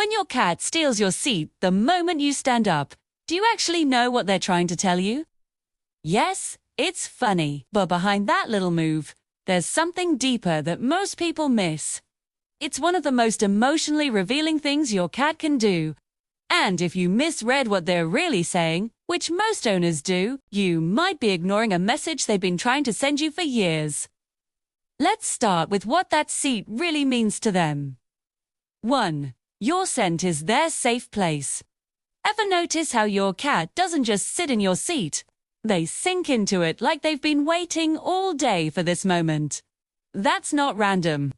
When your cat steals your seat the moment you stand up, do you actually know what they're trying to tell you? Yes, it's funny, but behind that little move, there's something deeper that most people miss. It's one of the most emotionally revealing things your cat can do. And if you misread what they're really saying, which most owners do, you might be ignoring a message they've been trying to send you for years. Let's start with what that seat really means to them. 1. Your scent is their safe place. Ever notice how your cat doesn't just sit in your seat? They sink into it like they've been waiting all day for this moment. That's not random.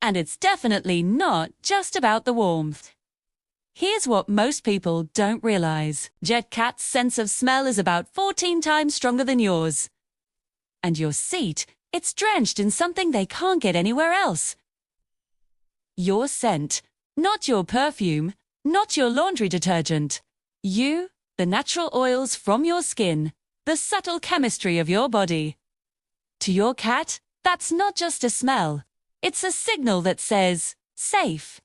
And it's definitely not just about the warmth. Here's what most people don't realize. Jet cat's sense of smell is about 14 times stronger than yours. And your seat, it's drenched in something they can't get anywhere else. Your scent, not your perfume, not your laundry detergent. You, the natural oils from your skin, the subtle chemistry of your body. To your cat, that's not just a smell. It's a signal that says, safe.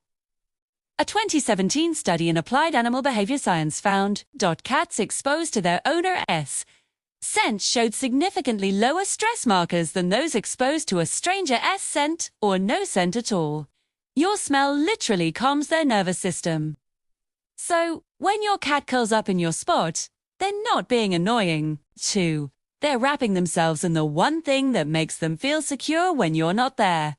A 2017 study in applied animal behavior science found cats exposed to their owner's scent showed significantly lower stress markers than those exposed to a stranger's scent or no scent at all. Your smell literally calms their nervous system. So, when your cat curls up in your spot, they're not being annoying. 2. They're wrapping themselves in the one thing that makes them feel secure when you're not there.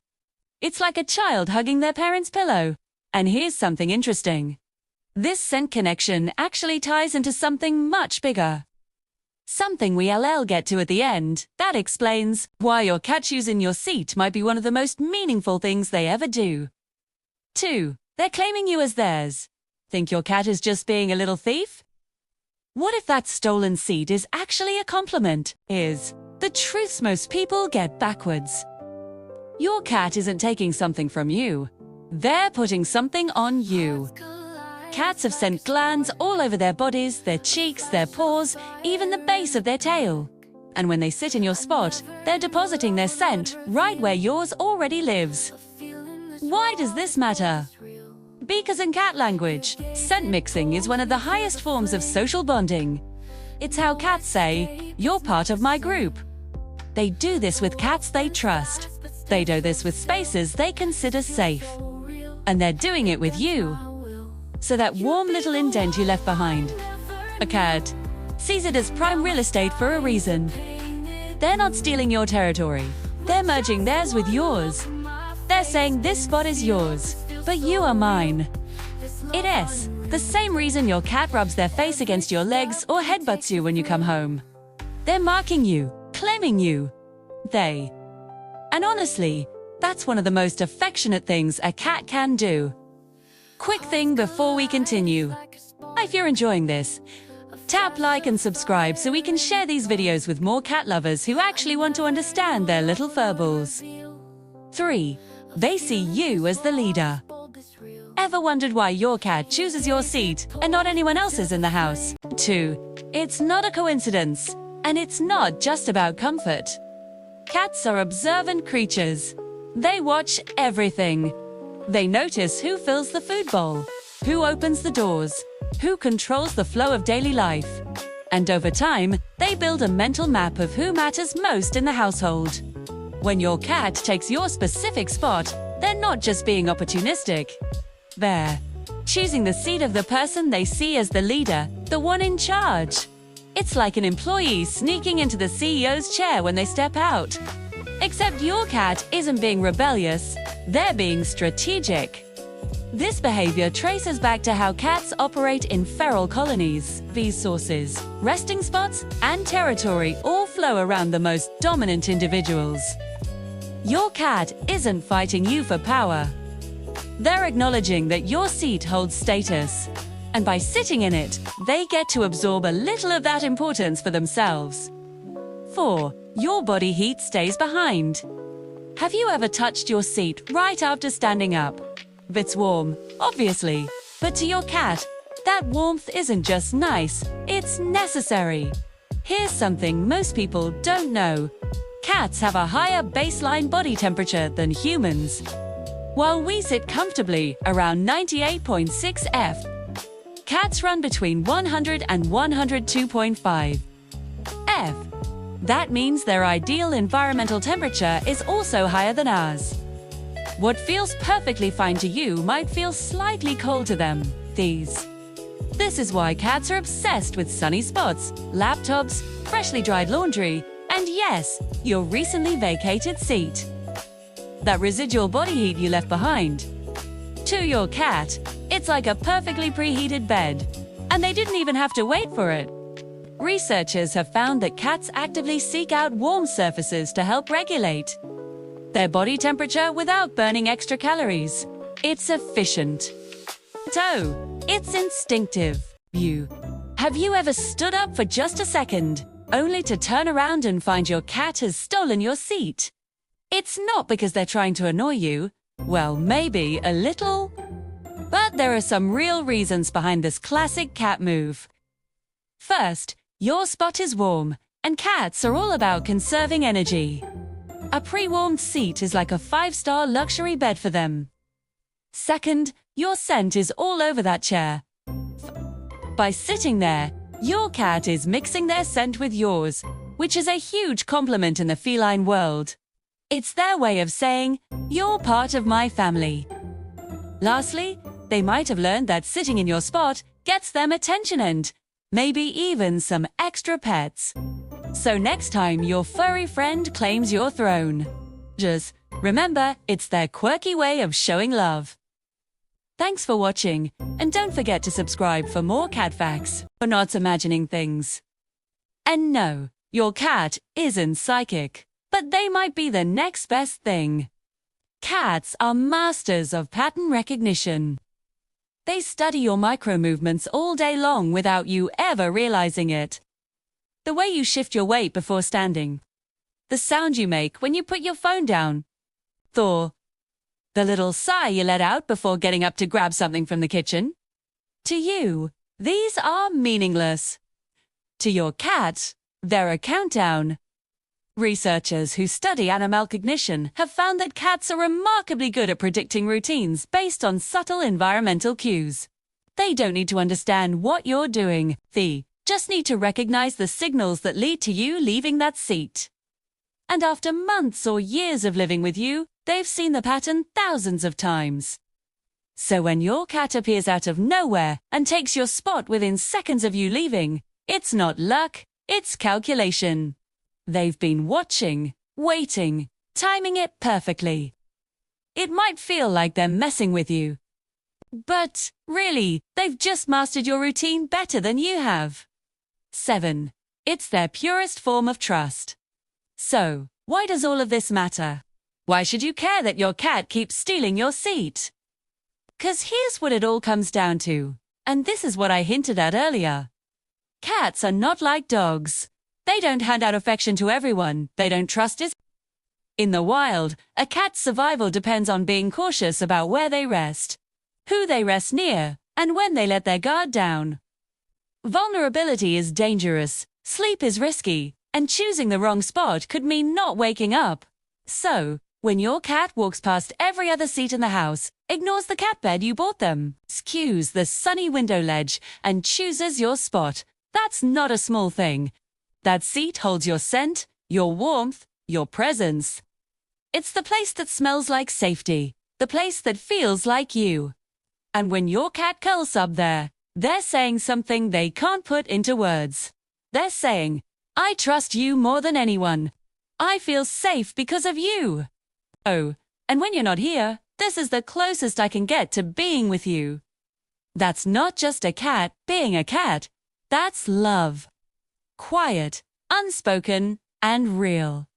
It's like a child hugging their parent's pillow. And here's something interesting. This scent connection actually ties into something much bigger. Something we'll get to at the end. That explains why your cat shoes in your seat might be one of the most meaningful things they ever do. 2. They're claiming you as theirs. Think your cat is just being a little thief? What if that stolen seat is actually a compliment? Is the truths most people get backwards. Your cat isn't taking something from you. They're putting something on you. Cats have scent glands all over their bodies, their cheeks, their paws, even the base of their tail. And when they sit in your spot, they're depositing their scent right where yours already lives. Why does this matter? Because in cat language, scent mixing is one of the highest forms of social bonding. It's how cats say, "You're part of my group." They do this with cats they trust. They do this with spaces they consider safe. And they're doing it with you. So that warm little indent you left behind. A cat sees it as prime real estate for a reason. They're not stealing your territory. They're merging theirs with yours. They're saying this spot is yours, but you are mine. It is the same reason your cat rubs their face against your legs or headbutts you when you come home. They're marking you, claiming you. And honestly, that's one of the most affectionate things a cat can do. Quick thing before we continue. If you're enjoying this, tap like and subscribe so we can share these videos with more cat lovers who actually want to understand their little furballs. 3. They see you as the leader. Ever wondered why your cat chooses your seat and not anyone else's in the house? 2. It's not a coincidence, and it's not just about comfort. Cats are observant creatures. They watch everything. They notice who fills the food bowl, who opens the doors, who controls the flow of daily life. And over time, they build a mental map of who matters most in the household. When your cat takes your specific spot, they're not just being opportunistic. They're choosing the seat of the person they see as the leader, the one in charge. It's like an employee sneaking into the CEO's chair when they step out. Except your cat isn't being rebellious, they're being strategic. This behavior traces back to how cats operate in feral colonies. These sources, resting spots, and territory all flow around the most dominant individuals. Your cat isn't fighting you for power. They're acknowledging that your seat holds status. And by sitting in it, they get to absorb a little of that importance for themselves. 4. Your body heat stays behind. Have you ever touched your seat right after standing up? It's warm, obviously, but to your cat, that warmth isn't just nice, it's necessary. Here's something most people don't know. Cats have a higher baseline body temperature than humans. While we sit comfortably around 98.6 F, cats run between 100 and 102.5 F. That means their ideal environmental temperature is also higher than ours. What feels perfectly fine to you might feel slightly cold to them. This is why cats are obsessed with sunny spots, laptops, freshly dried laundry, and yes, your recently vacated seat. That residual body heat you left behind. To your cat, it's like a perfectly preheated bed, and they didn't even have to wait for it. Researchers have found that cats actively seek out warm surfaces to help regulate their body temperature without burning extra calories. It's efficient. So, it's instinctive. Have you ever stood up for just a second, only to turn around and find your cat has stolen your seat? It's not because they're trying to annoy you. Well, maybe a little. But there are some real reasons behind this classic cat move. First, your spot is warm, and cats are all about conserving energy. A pre-warmed seat is like a 5-star luxury bed for them. Second, your scent is all over that chair. By sitting there, your cat is mixing their scent with yours, which is a huge compliment in the feline world. It's their way of saying, "You're part of my family." Lastly, they might have learned that sitting in your spot gets them attention and maybe even some extra pets. So next time your furry friend claims your throne, just remember it's their quirky way of showing love. Thanks for watching, and don't forget to subscribe for more cat facts. You're not imagining things. And no, your cat isn't psychic, but they might be the next best thing. Cats are masters of pattern recognition. They study your micro-movements all day long without you ever realizing it. The way you shift your weight before standing. The sound you make when you put your phone down. The little sigh you let out before getting up to grab something from the kitchen. To you, these are meaningless. To your cat, they're a countdown. Researchers who study animal cognition have found that cats are remarkably good at predicting routines based on subtle environmental cues. They don't need to understand what you're doing. They just need to recognize the signals that lead to you leaving that seat. And after months or years of living with you, they've seen the pattern thousands of times. So when your cat appears out of nowhere and takes your spot within seconds of you leaving, it's not luck, it's calculation. They've been watching, waiting, timing it perfectly. It might feel like they're messing with you. But, really, they've just mastered your routine better than you have. 7. It's their purest form of trust. So, why does all of this matter? Why should you care that your cat keeps stealing your seat? 'Cause here's what it all comes down to, and this is what I hinted at earlier. Cats are not like dogs. They don't hand out affection to everyone they don't trust is. In the wild, a cat's survival depends on being cautious about where they rest, who they rest near, and when they let their guard down. Vulnerability is dangerous, sleep is risky, and choosing the wrong spot could mean not waking up. So, when your cat walks past every other seat in the house, ignores the cat bed you bought them, skews the sunny window ledge, and chooses your spot, that's not a small thing. That seat holds your scent, your warmth, your presence. It's the place that smells like safety, the place that feels like you. And when your cat curls up there, they're saying something they can't put into words. They're saying, "I trust you more than anyone. I feel safe because of you." Oh, and when you're not here, this is the closest I can get to being with you. That's not just a cat being a cat. That's love. Quiet, unspoken, and real.